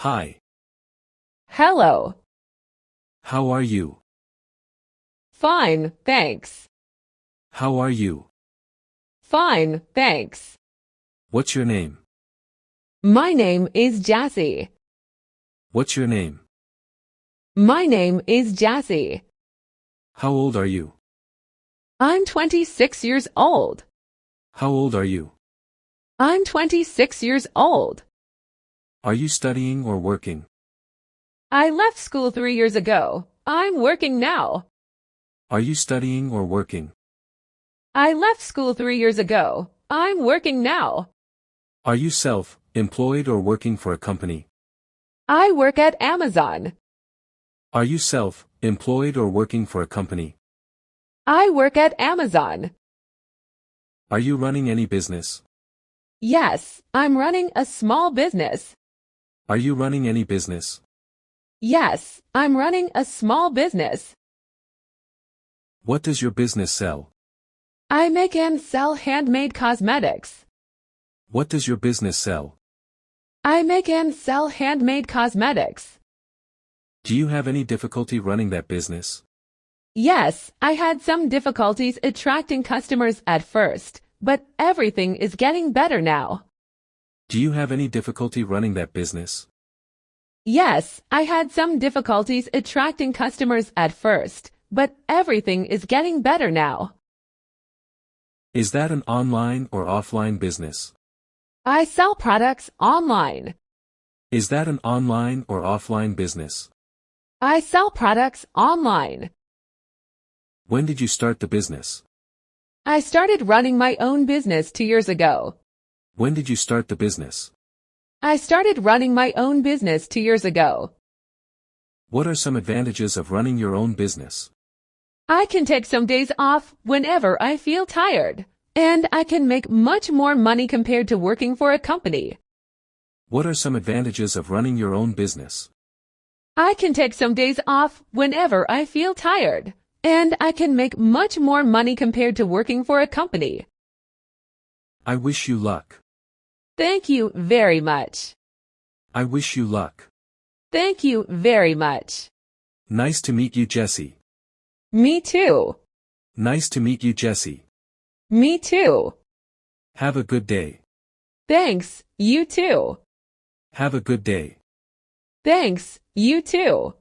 Hi. Hello. How are you? Fine, thanks. How are you? Fine, thanks. What's your name? My name is Jassy. What's your name? My name is Jassy. How old are you? I'm 26 years old. How old are you? I'm 26 years old. Are you studying or working? I left school 3 years ago. I'm working now. Are you studying or working? I left school 3 years ago. I'm working now. Are you self-employed or working for a company? I work at Amazon. Are you self-employed or working for a company? I work at Amazon. Are you running any business? Yes, I'm running a small business. Are you running any business? Yes, I'm running a small business. What does your business sell? I make and sell handmade cosmetics. What does your business sell? I make and sell handmade cosmetics. Do you have any difficulty running that business? Yes, I had some difficulties attracting customers at first, but everything is getting better now. Do you have any difficulty running that business? Yes, I had some difficulties attracting customers at first, but everything is getting better now. Is that an online or offline business? I sell products online. Is that an online or offline business? I sell products online. When did you start the business? I started running my own business 2 years ago. When did you start the business? I started running my own business 2 years ago. What are some advantages of running your own business? I can take some days off whenever I feel tired, and I can make much more money compared to working for a company. What are some advantages of running your own business? I can take some days off whenever I feel tired, and I can make much more money compared to working for a company. I wish you luck. Thank you very much. I wish you luck. Thank you very much. Nice to meet you, Jesse. Me too. Nice to meet you, Jesse. Me too. Have a good day. Thanks, you too. Have a good day. Thanks, you too.